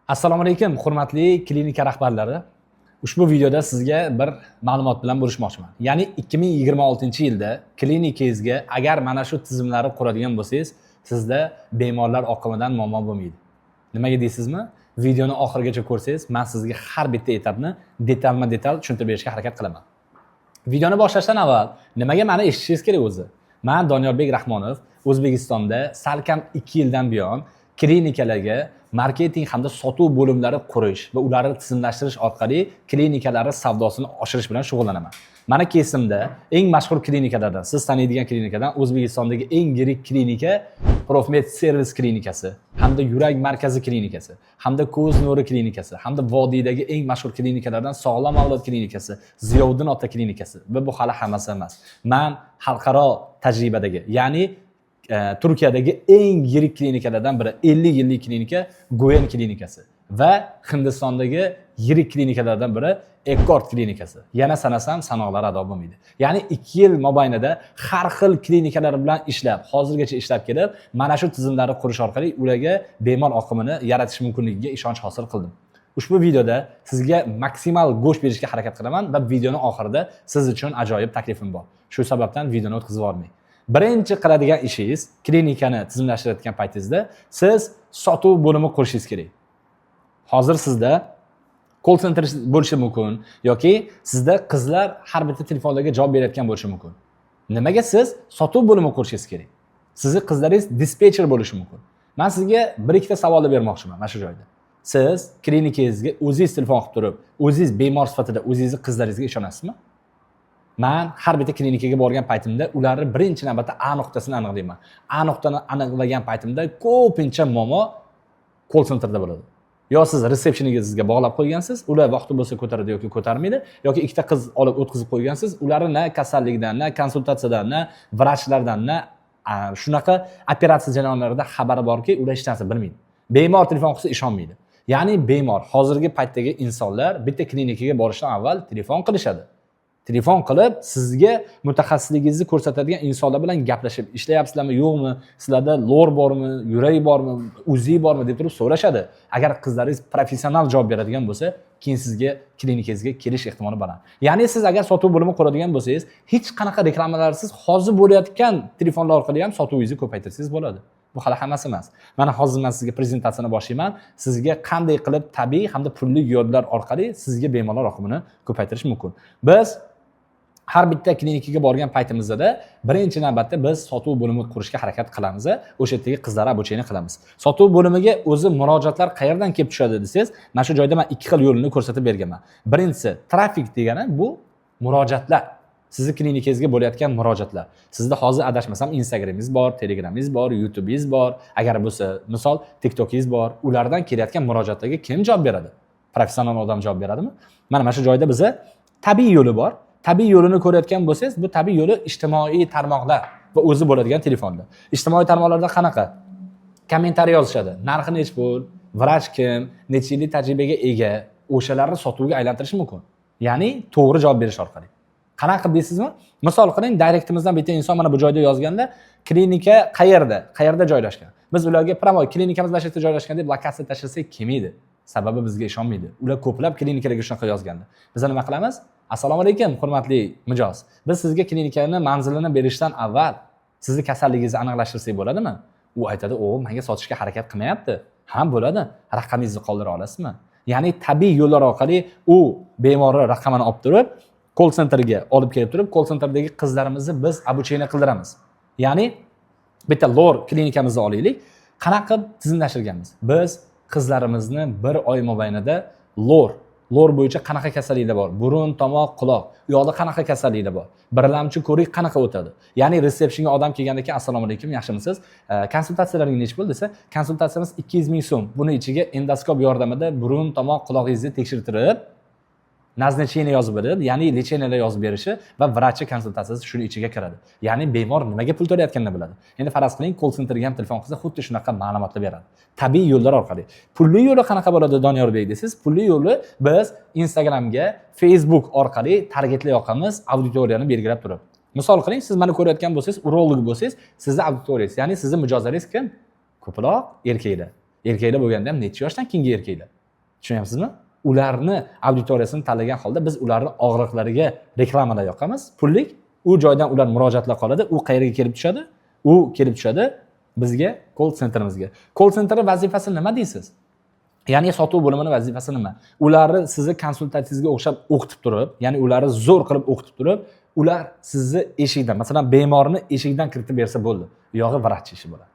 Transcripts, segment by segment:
Assalomu alaykum, hurmatli klinika rahbarlari. Ushbu videoda sizga bir ma'lumot bilan bo'lishmoqchiman. Ya'ni 2026-yilda klinikangizga agar mana shu tizimlarni quradigan bo'lsangiz, sizda bemorlar oqimidan muammo bo'lmaydi. Nimaga deysizmi? Videoni oxirigacha ko'rsangiz, men sizga har bitta etapni detalma-detal tushuntirib berishga harakat qilaman. Videoni boshlashdan avval nimaga meni eshitishingiz kerak o'zi? Men Donyorbek Rahmonov O'zbekistonda salkam 2 yildan buyon klinikalarga marketing hamda sotuv bo'limlari qurish va ularni tizimlashtirish orqali klinikalar savdosini oshirish bilan shug'ullanaman. Mana kesimda eng mashhur klinikalardan, siz taniydigan klinikadan O'zbekistondagi eng yirik klinika Profmed Servis klinikasi, hamda yurak markazi klinikasi, hamda ko'z nuri klinikasi, hamda vodiydagi eng mashhur klinikalardan Sog'lom avlod klinikasi, Ziyovuddin ota klinikasi va bu hali hammasi emas. Men xalqaro tajribadagi, ya'ni Turkiyadagi eng yirik klinikalardan biri 50 yillik klinika Goen klinikasi va Hindistondagi yirik klinikalardan biri Ekkord klinikasi. Yana sanasam sanoqlar ado bo'lmaydi. Ya'ni 2 yil mobaynida har xil klinikalar bilan ishlab, hozirgacha ishlab kelib, mana shu tizimlarni qurish orqali ularga bemor oqimini yaratish mumkinligiga ishonch hosil qildim. Ushbu videoda sizga maksimal go'sht berishga harakat qilaman va videoning oxirida siz uchun ajoyib taklifim bor. Shu sababdan videoni o'tkazib yubormang. Birinchi qiladigan ishingiz, klinikani tizimlashtirayotgan paytingizda siz sotuv bo'limi qurishingiz kerak. Hozir sizda call center bo'lishi mumkin yoki sizda qizlar har bitta telefonlarga javob berayotgan bo'lishi mumkin. Nimaga siz sotuv bo'limi qurishingiz kerak? Sizning qizlaringiz dispetcher bo'lishi mumkin. Men sizga bir ikkita savollar bermoqchiman mana shu joyda. Siz klinikangizga o'zingiz telefon qilib turib, o'zingiz bemor sifatida o'zingizning qizlaringizga ishonasizmi? Men har bitta klinikaga borgan paytimda ularni birinchi navbatda A nuqtasini aniqlayman. A nuqtani aniqlagan paytimda ko'pincha muammo call centerda bo'ladi. Yo siz resepsiyoningizga bog'lab qo'ygansiz, ular vaqti bo'lsa ko'taradi yoki ko'tarmaydi, yoki ikkita qiz olib o'tkazib qo'ygansiz, ularni na kasallikdan, na konsultatsiyadan, na vrachlardan, na shunaqa operatsiya jarayonlarida xabari borki, ular hech narsa bilmaydi. Bemor telefon qilsa ishonmaydi. Ya'ni bemor hozirgi paytdagi insonlar bitta klinikaga borishdan avval telefon qilishadi. Telefon qilib sizga mutaxassisligingizni ko'rsatadigan insonlar bilan gaplashib, ishlayapsizlarmi, yo'qmi, sizlarda lor bormi, yurak bormi, uzi bormi deb turib so'rashadi. Agar qizlaringiz professional javob beradigan bo'lsa, keyin sizga klinikangizga kelish ehtimoli baland. Ya'ni siz agar sotuv bo'limi quradigan bo'lsangiz, hech qanaqa reklamalarsiz hozir bo'layotgan telefonlar orqali ham sotuvingizni ko'paytirsangiz bo'ladi. Bu hali hammasi emas. Mana hozir men sizga prezentatsiyani boshlayman. Sizga qanday qilib tabiiy hamda pulli yo'llar orqali sizga bemorlar oqimini ko'paytirish mumkin. Biz har bitta klinikaga borgan paytimizda birinchi navbatda biz sotuv bo'limi qurishga harakat qilamiz. O'sha yerdagi qizlar обучение qilamiz. Sotuv bo'limiga o'zi murojaatlar qayerdan kelib tushadi desangiz, mana shu joyda men ikki xil yo'lini ko'rsatib berganman. Birinchisi trafik degani bu murojaatlar. Sizning klinikangizga bo'layotgan murojaatlar. Sizda hozir adashmasam Instagramingiz bor, Telegramingiz bor, YouTubeingiz bor, agar bo'lsa, misol TikTokingiz bor. Ulardan kelayotgan murojaatlarga kim javob beradi? Professional odam javob beradimi? Mana shu joyda bizda tabiiy yo'li bor. Tabiiy yo'lini ko'rayotgan bo'lsangiz, bu tabiiy yo'li ijtimoiy tarmoqlar va o'zi bo'ladigan telefonlar. Ijtimoiy tarmoqlarda qanaqa? Kommentariy yozishadi. Narxi nech pul, vrach kim, necha yillik tajribaga ega, o'shalarni sotuvga aylantirish mumkin. Ya'ni to'g'ri javob berish orqali. Qanaqa qilib deysizmi? Misol qiling, direktimizdan bitta inson mana bu joyda yozganda, klinika qayerda joylashgan? Biz ularga pravoy klinikamiz mana shu yerda joylashgan deb lokatsiya tashlasak kelmaydi. Sababi bizga ishonmaydi. Ular ko'plab klinikalarga shunaqa yozganda. Biz nima qilamiz? Assalomu alaykum, hurmatli mijoz. Biz sizga klinikani manzilini berishdan avval sizni kasalligingizni aniqlashtirsak bo'ladimi? U aytadi, "O, menga sotishga harakat qilmayapti." Ha, bo'ladi. Raqamingizni qoldira olasizmi? Ya'ni tabiiy yo'llar orqali u bemorni raqamini olib turib, call centerga olib kelib turib, call centerdagi qizlarimizni biz обучение qildiramiz. Ya'ni bitta lor klinikamizni olaylik. Qanaqa qilib tizimlashtirganmiz? Biz qizlarimizni 1 oy mobaynida lor bo'yicha qanaqa kasalliklar bor? Burun, tomoq, quloq. U yoqda qanaqa kasalliklar bor? Birlamchi ko'rik qanaqa o'tadi? Ya'ni resepsiyonga odam kelgandan keyin assalomu alaykum, yaxshimisiz? Konsultatsiyalaringiz nech pul desa, konsultatsiyamiz 200 ming so'm. Buni ichiga endoskop yordamida burun, tomoq, quloqingizni tekshirtirib, nazначение yozib beradi, ya'ni lecheniyalar yozib berishi va vrachchi konsultatsiyasi shuni ichiga kiradi. Ya'ni bemor nimaga pul to'layotganini biladi. Endi faraz qiling, call centerga ham telefon qilsa, xuddi shunaqa ma'lumotlar beradi. Tabiiy yo'llar orqali. Pulli yo'li qanaqa bo'ladi Donyorbek desiz? Pulli yo'li biz Instagramga, Facebook orqali targetli yoqamiz, auditoriyani belgilab turib. Misol qiling, siz meni ko'rayotgan bo'lsangiz, urolog bo'lsangiz, sizning auditoriyangiz, ya'ni sizning mijozlaringiz kim? Ko'proq erkaklar. Erkaklar bo'lganda ham necha yoshdan keyingi erkaklar? Tushunyapsizmi? Ularni auditoriyasini tanlagan holda biz ularni og'riqlariga reklamalar yoqamiz, pullik. U joydan ular murojaatlar qoladi, u qayerga kelib tushadi? U kelib tushadi bizga call centerimizga. Call center vazifasi nima deysiz? Ya'ni sotuv bo'limini vazifasi nima? Ularni sizni konsultatsiyangizga o'xshab o'qitib turib, ya'ni ularni zo'r qilib o'qitib turib, ular sizni eshikdan, masalan, bemorni eshikdan kiritib bersa bo'ldi. Yog'i vrach ishi bo'ladi.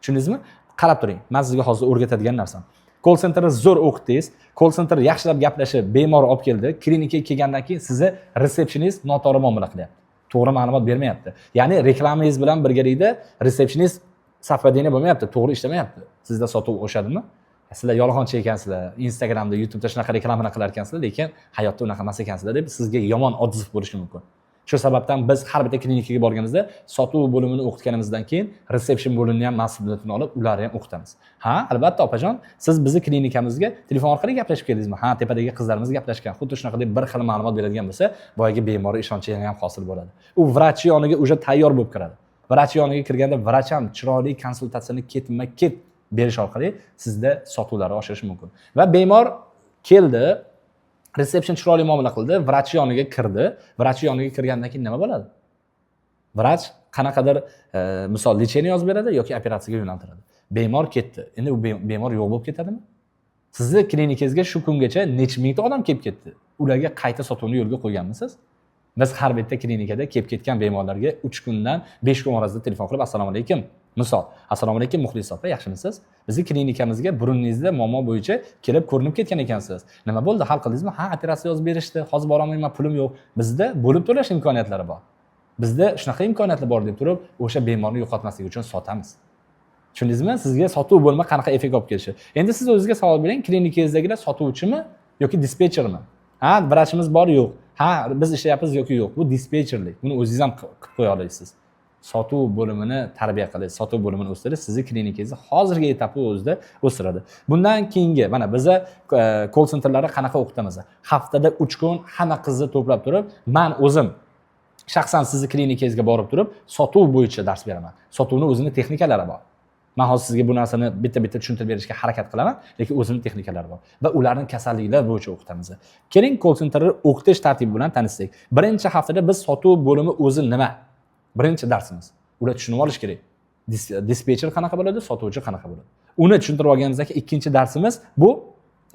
Tushundingizmi? Qarab turing. Men sizga hozir o'rgatadigan narsam. Call centerni zo'r o'qitdingiz, call center yaxshilab gaplashib, bemor olib keldi, klinikaga kelgandan keyin sizni resepsiyonist noto'g'ri muomala qilyapti. To'g'ri ma'lumot bermayapti. Ya'ni reklamangiz bilan birgalikda resepsiyonist safadini bo'lmayapti, to'g'ri ishlamayapti. Sizda sotuv o'shadimi? Sizlar yolg'onchi ekansizlar, Instagramda, YouTube'da shunaqa reklama qilar ekansizlar, lekin hayotda unaqa emas ekansizlar deb sizga yomon oddiy bo'lishi mumkin. Shu sababdan biz har bitta klinikaga borganimizda sotuv bo'limini o'qitganimizdan keyin resepsiyon bo'limini ham mas'uliyatini olib, ularni ham o'qitamiz. Ha, albatta opajon, siz bizni klinikamizga telefon orqali gaplashib keldingizmi? Ha, tepadagi qizlarimiz gaplashgan. Xuddi shunaqa deb bir xil ma'lumot beradigan bo'lsa, boyagi bemor ishonchi ham hosil bo'ladi. U vrach yoniga уже tayyor bo'lib kiradi. Vrach yoniga kirganda vrach ham chiroyli konsultatsiyani ketma-ket berish orqali sizda sotuvlarni oshirish mumkin. Va bemor keldi, resepsiyon chiroyli muomala qildi, vrach yoniga kirdi. Vrach yoniga kirgandan keyin nima bo'ladi? Vrach qanaqadir misol lecheniya yozib beradi yoki operatsiyaga yo'naltiradi. Bemor ketdi. Endi u bemor yo'q bo'lib ketadimi? Sizni klinikangizga shu kungacha necha mingta odam kelib ketdi. Ularga qayta sotuvni yo'lga qo'yganmisiz? Biz har bitta klinikada kelib ketgan bemorlarga 3 kundan 5 kun orasida telefon qilib assalomu alaykum. Misol, assalomu alaykum muxlis opa, yaxshimisiz? Bizni klinikamizga buruningizda muammo bo'yicha kelib ko'rinib ketgan ekansiz. Nima bo'ldi? Hal qildingizmi? Ha, operatsiya yozib berishdi. Hozir bora olmayman, pulim yo'q. Bizda bo'lib to'lash imkoniyatlari bor. Bizda shunaqa imkoniyatlar bor deb turib, o'sha bemorni yo'qotmaslik uchun sotamiz. Tushundingizmi? Sizga sotuv bo'lma qanaqa effekt olib kelishi. Endi siz o'zingizga savol bering, klinikangizdagilar sotuvchimi yoki dispetchermi? Ha, vrachimiz bor yo'q. Ha, biz ishlayapmiz yoki yo'q. Bu dispetcherlik. Buni o'zingiz ham qilib qo'ya olasiz. Sotuv bo'limini tarbiya qilish, sotuv bo'limini o'stirish sizni klinikangizni hozirgi etapda o'zida o'stiradi. Bundan keyingi mana biza call centerlarni qanaqa o'qitamiz? Haftada 3 kun hamma qizni to'plab turib, men o'zim shaxsan sizni klinikangizga borib turib, sotuv bo'yicha dars beraman. Sotuvning o'zining texnikalari bor. Men hozir sizga bu narsani bitta-bitta tushuntirib berishga harakat qilaman, lekin o'zining texnikalari bor va ularning kasalliklar bo'yicha o'qitamiz. Keling, call centerni o'qitish tartibi bilan tanishsak. Birinchi haftada biz sotuv bo'limi o'zi nima? Birinchi darsimiz. Ular tushunib olish kerak. Dispetcher qanaqa bo'ladi, sotuvchi qanaqa bo'ladi. Uni tushuntirib olganimizdan keyin ikkinchi darsimiz bu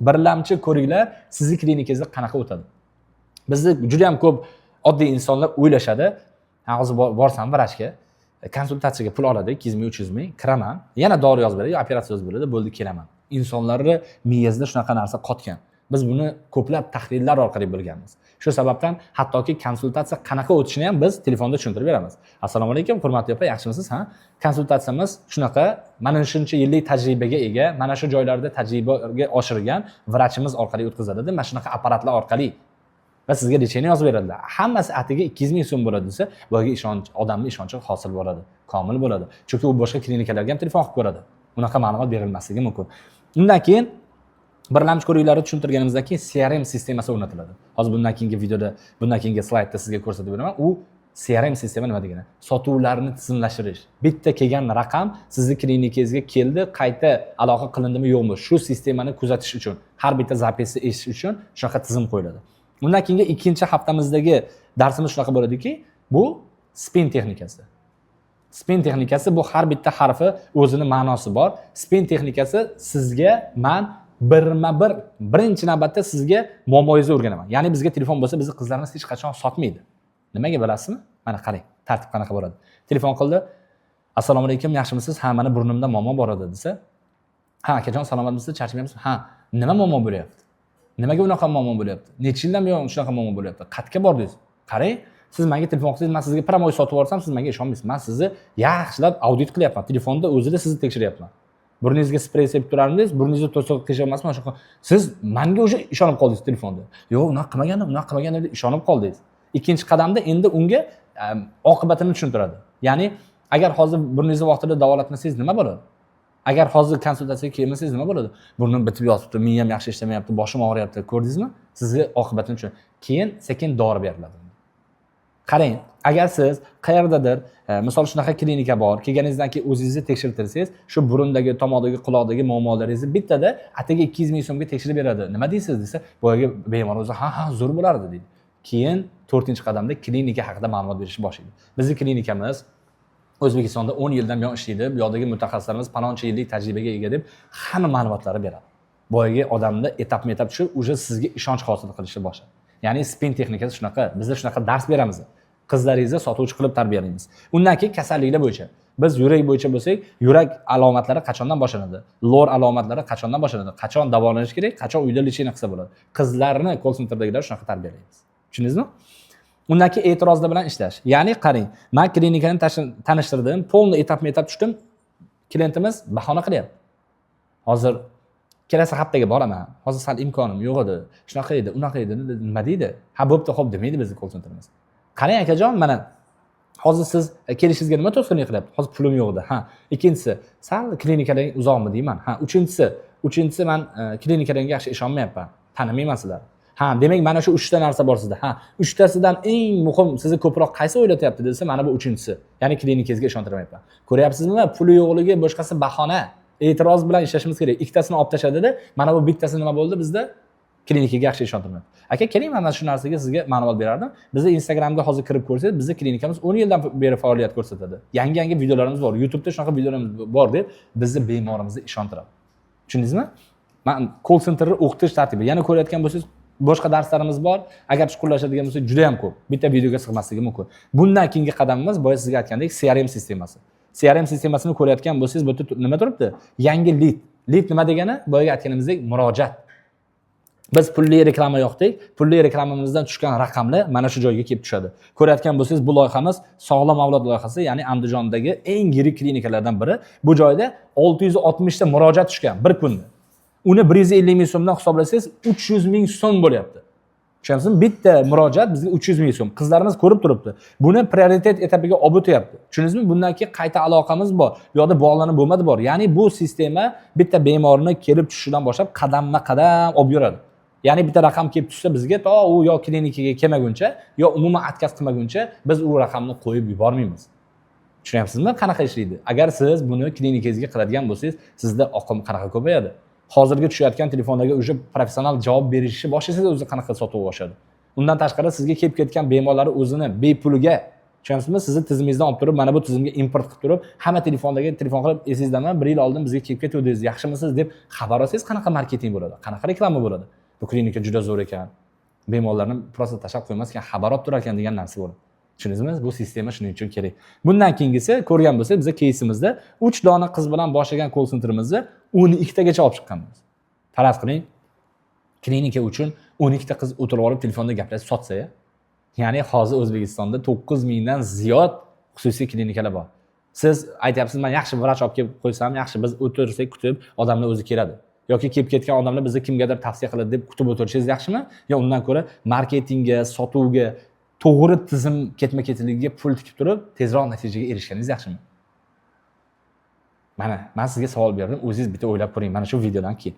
birlamchi ko'riklar sizni klinikangizda qanaqa o'tadi. Bizni juda ham ko'p oddiy insonlar o'ylashadi, hozir borsam vrachga, konsultatsiyaga pul oladi, 200 ming, 300 ming, kiraman, yana dori yozib beradi, operatsiya yozib beradi, bo'ldi kelaman. Insonlarni miyasida shunaqa narsa qotgan. Biz buni ko'plab tahlillar orqali bilganmiz. Shu sababdan hattoki konsultatsiya qanaqa o'tishini ham biz telefonda tushuntirib beramiz. Assalomu alaykum, hurmatli opa, yaxshimisiz? Ha? Konsultatsiyamiz shunaqa, mana shuncha yillik tajribaga ega, mana shu joylarda tajribaga oshirgan vrachimiz orqali o'tkazadi, mana shunaqa apparatlar orqali va sizga lecheniya yozib beradilar. Hammasi atiga 200 ming so'm bo'ladi desa, boyagi ishonch, odamning ishonchi hosil bo'ladi, komil bo'ladi. Chunki u boshqa klinikalarga ham telefon qilib ko'radi. Unaqa ma'lumot berilmasligi mumkin. Undan keyin birlamchi ko'riklarni tushuntirganimizdan keyin CRM sistemasi o'rnatiladi. Hozir bundan keyingi videoda, bundan keyingi slaydda sizga ko'rsatib beraman. U CRM sistema nima degani? Sotuvlarni tizimlashtirish. Bitta kelgan raqam sizni klinikangizga keldi, qayta aloqa qilindimi yo'qmi? Shu sistemani kuzatish uchun, har bitta zapisni eshitish uchun shunaqa tizim qo'yiladi. Undan keyingi ikkinchi haftamizdagi darsimiz shunaqa bo'ladiki, bu spin texnikasi. Spin texnikasi bu har bitta harfi o'zini ma'nosi bor. Spin texnikasi sizga birma-bir birinchi navbatda sizga muammoingizni o'rganaman. Ya'ni bizga telefon bo'lsa, bizni qizlarimiz hech qachon sotmaydi. Nimaga bilasizmi? Mana qarang, tartib qanaqa bo'ladi. Telefon qildi. Assalomu alaykum, yaxshimisiz? Ha, mana burnimda muammo bor edi desa, ha, akajon, salomatmisiz? Charchamayapsiz? Ha, nima muammo bo'lyapti? Nimaga unaqa muammo bo'lyapti? Necha yildan buyon shunaqa muammo bo'lyapti? Qayerga bordingiz? Qarang, siz menga telefon qilsangiz, men sizga promoy sotib yuborsam, siz menga ishonmaysiz. Men sizni yaxshilab audit qilyapman. Telefonda o'zida sizni tekshiryapman. Burningizga sprey sepib turardingiz, burningizni to'siq qilish emasmi o'sha. Siz menga o'sha ishonib qoldingiz telefonda. Yo'q, unaqa qilmagandim deb ishonib qoldingiz. Ikkinchi qadamda endi unga oqibatini tushuntiradi. Ya'ni agar hozir burningizni vaqtida davolatmasangiz nima bo'ladi? Agar hozir konsultatsiyaga kelmasangiz nima bo'ladi? Burnim bitib yotibdi, miyam yaxshi ishlamayapti, boshim og'riyapti, ko'rdingizmi? Sizga oqibatini tushun. Keyin sekin dori beriladi. Qarang, agar siz qayerdadir, misol shunaqa klinika bor, kelganingizdan keyin o'zingizni tekshirtirsangiz, shu burundagi, tomoqdagi, quloqdagi muammolaringizni bittada atigi 200 ming so'mga tekshirib beradi. Nima deysiz desa, boyagi bemor o'zi ha zo'r bo'lardi deydi. Keyin 4-qadamda klinika haqida ma'lumot berishni boshlaydi. Bizning klinikamiz O'zbekistonda 10 yildan buyon ishlaydi. Bu yerdagi mutaxassislarimiz paloncha yillik tajribaga ega deb hamma ma'lumotlarni beradi. Boyagi odamda etap-etap tushib, uje sizga ishonch hosil qilishni boshlaydi. Ya'ni spin texnikasi shunaqa. Biz shunaqa dars beramiz. Qizlaringizni sotuvchi qilib tarbiyalaymiz. Undan keyin kasalliklar bo'yicha. Biz yurak bo'yicha bo'lsak, yurak alomatlari qachondan boshlanadi? Lor alomatlari qachondan boshlanadi? Qachon davolanish kerak? Qachon uyda lecheniya qilsa bo'ladi? Qizlarni call centerdagilar shunaqa tarbiyalaymiz. Tushundingizmi? Undan keyin e'tirozlar bilan ishlash. Ya'ni qarang, men klinikani tanishtirdim, polni etap-etap tushdim. Klientimiz bahona qilyapti. Hozir kelasi haftaga boraman. Hozir sal imkonim yo'q edi. Shunaqa edi, unaqa edi, nima deydi? Ha, bo'pti, xo'p demaydi bizning call centerimiz. Qarang akajon, mana hozir siz kelishingizga nima to'sqinlik qilyapti? Hozir pulim yo'q edi. Ha, ikkinchisi, sal klinikadan uzoqmi deyman. Ha, uchinchisi men klinikalarga yaxshi ishonmayapman. Tanimayman sizlar. Ha, demak mana shu 3 ta narsa bor sizda. Ha, 3 tasidan eng muhim sizni ko'proq qaysi o'ylatyapti desa, mana bu 3-chi. Ya'ni klinikangizga ishontirmayapman. Ko'ryapsizmi? Puli yo'qligi boshqasi bahona. E'tiroz bilan ishlashimiz kerak. Ikkitasini olib tashladi-da, mana bu bittasi nima bo'ldi bizda? Klinikaga yaxshi ishontirmayapti. Aka, keling, men shu narsaga sizga ma'lumot berardim. Bizning Instagramga hozir kirib ko'rsangiz, bizning klinikamiz 10 yildan beri faoliyat ko'rsatadi. Yangi videolarimiz bor. YouTube'da shunaqa videolarimiz bor deb bizni bemorimizni ishontiradi. Tushundingizmi? Men call centerni o'qitish tartibi. Yana ko'rayotgan bo'lsangiz, boshqa darslarimiz bor. Agar chuqurlashadigan bo'lsak, juda ham ko'p. Bitta videoga sig'masligi mumkin. Bundan keyingi qadamimiz boya sizga aytgandek CRM sistemasi. CRM sistemasini ko'rayotgan bo'lsangiz, bu yerda nima turibdi? Yangi lead. Lead nima degani? Boyaga aytganimizdek murojaat. Biz pulli reklama yoqdik. Pulli reklamamizdan tushgan raqamlar mana shu joyga kelib tushadi. Ko'rayotgan bo'lsangiz, bu loyihamiz Sog'lom avlod loyihasi, ya'ni Andijondagi eng yirik klinikalardan biri. Bu joyda 660 ta murojaat tushgan bir kunda. Uni 150 ming so'mdan hisoblasangiz 300 ming so'm bo'lyapti. Tushunasizmi? Bitta murojaat bizga 300 ming so'm. Qizlarimiz ko'rib turibdi. Buni prioritet etapiga olib o'tyapti. Tushundingizmi? Bundan keyin qayta aloqamiz bor. Bu yoqda bog'lanib bo'lmadi bor. Ya'ni bu sistema bitta bemorni kelib tushishidan boshlab qadamma-qadam olib yuradi. Ya'ni bitta raqam kelib tushsa bizga to u yo klinikaga kelmaguncha, yo umuman отказ qilmaguncha biz u raqamni qo'yib yubormaymiz. Tushunyapsizmi? Qanaqa ishlaydi? Agar siz buni klinikangizga qiladigan bo'lsangiz, sizda oqim qanaqa ko'payadi? Hozirgi tushayotgan telefondagi o'sha professional javob berishni boshlasangiz o'zi qanaqa sotuv boshlaydi. Undan tashqari sizga kelib ketgan bemorlar o'zini bepuliga, tushunasizmi? Sizni tizimingizdan olib turib, mana bu tizimga import qilib turib, hamma telefon qilib, esingizdanmi 1 yil oldin bizga kelib ketdingiz, yaxshimisiz deb xabar olsangiz qanaqa marketing bo'ladi? Qanaqa reklama bo'ladi? Bu klinika juda zo'r ekan. Bemorlarni prosta tashab qo'ymas ekan, xabar olib turar ekan degan narsa bo'ladi. Tushundingizmi? Bu sistema shuning uchun kerak. Bundan keyingisi ko'rgan bo'lsangiz, biz кейsimizda 3 dona qiz bilan boshlagan call centerimizni 12 tagacha olib chiqqanmiz. Faraz qiling, klinika uchun 12 ta qiz o'tirib olib telefonda gaplashib sotsa-ya. Ya'ni hozir O'zbekistonda 9 mingdan ziyod xususiy klinikalar bor. Siz aytyapsiz, men yaxshi vrach olib kelib qo'ysam, yaxshi biz o'tirsak kutib, odamlar o'zi keladi. Yoki kelib ketgan odamlar bizni kimgadir tavsiya qiladi deb kutib o'tirishingiz yaxshimi? Yo undan ko'ra marketingga, sotuvga, to'g'ri tizim ketma-ketligiga pul tikib turib, tezroq natijaga erishganingiz yaxshimi? Mana, men sizga savol berdim, o'zingiz bitta o'ylab ko'ring mana shu videodan keyin.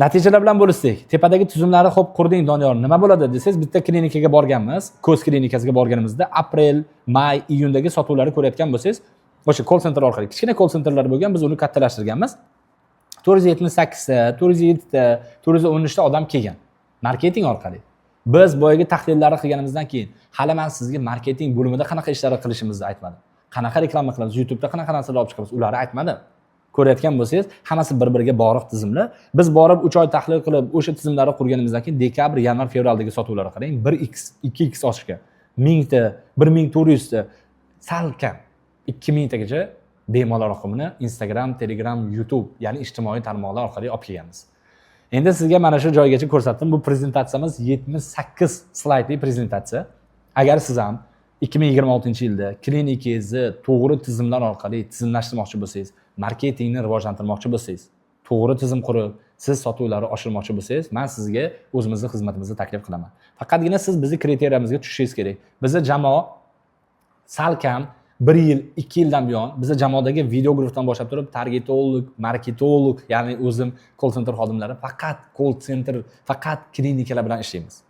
Natijalar bilan bo'lishsak, tepadagi tizimlarni xo'p qurding Doniyor, nima bo'ladi desangiz, bitta klinikaga borganmiz, ko'z klinikasiga borganimizda aprel, may, iyundagi sotuvlarni ko'rayotgan bo'lsangiz, o'sha call center orqali kichkina call centerlar bo'lgan, biz uni kattalashtirganmiz. 478 ta, 407 ta, 413 ta odam kelgan. Marketing orqali. Biz boyagi tahlillarni qilganimizdan keyin hali men sizga marketing bo'limida qanaqa ishlar qilishimizni aytmadim. Qanaqa reklama qilamiz, YouTube'da qanaqa narsalar olib chiqamiz, ularni aytmadim. Ko'rayotgan bo'lsangiz, hammasi bir-biriga bog'liq tizimlar. Biz borib 3 oy tahlil qilib, o'sha tizimlarni qurganimizdan keyin dekabr, yanvar, fevraldagi sotuvlarni qarang, 1x, 2x oshgan. 1000 ta, 1400 ta, sal kam 2000 tagacha bemorlar oqimini Instagram, Telegram, YouTube, ya'ni ijtimoiy tarmoqlar orqali olib kelganmiz. Endi sizga mana shu joygacha ko'rsatdim. Bu prezentatsiyamiz 78 slaydli prezentatsiya. Agar siz ham 2026-yilda klinikangizni to'g'ri tizimlar orqali tizimlashtirmoqchi bo'lsangiz, marketingni rivojlantirmoqchi bo'lsangiz, to'g'ri tizim qurib, siz sotuvlarni oshirmoqchi bo'lsangiz, men sizga o'zimizning xizmatimizni taklif qilaman. Faqatgina siz bizning kriteriyamizga tushishingiz kerak. Bizning jamoa salkam 1 yil, 2 yildan buyon bizning jamoadagi videografdan boshlab turib, targetolog, marketolog, ya'ni o'zim call center xodimlari faqat call center, faqat klinikalar bilan ishlaymiz.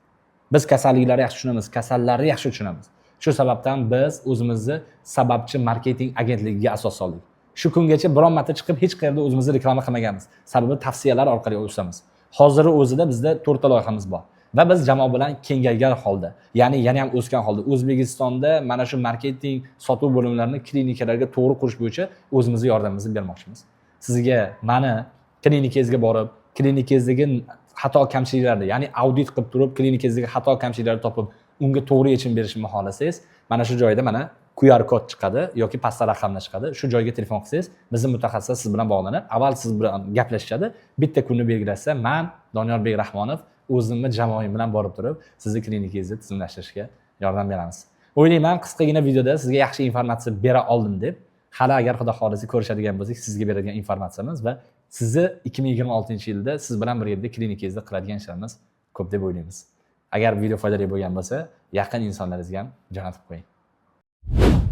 Biz kasalliklarni yaxshi tushunamiz, kasallarni yaxshi tushunamiz. Shu sababdan biz o'zimizni sababchi marketing agentligiga asos soldik. Shu kungacha biron marta chiqib hech qayerda o'zimizni reklama qilmaganmiz. Sababi tavsiyalar orqali o'samiz. Hozir o'zida bizda 4 ta loyihamiz bor va biz jamoa bilan kengaygan holda, ya'ni yana ham o'sgan holda O'zbekistonda mana shu marketing, sotuv bo'limlarini klinikalarga to'g'ri qurish bo'yicha o'zimizning yordamimizni bermoqchimiz. Sizga mani klinikangizga borib, klinikangizdagi xato kamchiliklarni, ya'ni audit qilib turib, klinikangizdagi xato kamchiliklarni topib, unga to'g'ri yechim berishni xohlasangiz, mana shu joyda mana QR kod chiqadi yoki pastda raqamlar chiqadi. Shu joyga telefon qilsangiz, bizning mutaxassislar siz bilan bog'lanib, avval siz bilan gaplashishadi. Bitta kunni belgilashsa, men Donyorbek Rahmonov o'zimni jamoam bilan borib turib, sizni klinikangizni tizimlashtirishga yordam beramiz. O'ylayman, qisqagina videoda sizga yaxshi informatsiya bera oldim deb. Hali agar xudo xolisa ko'rishadigan bo'lsak, sizga beradigan informatsiyamiz va sizni 2026-yilda siz bilan bir yerda klinikangizda qiladigan ishlarimiz ko'p deb o'ylaymiz. Agar video foydali bo'lgan bo'lsa, yaqin insonlaringizga ham jo'natib qo'ying.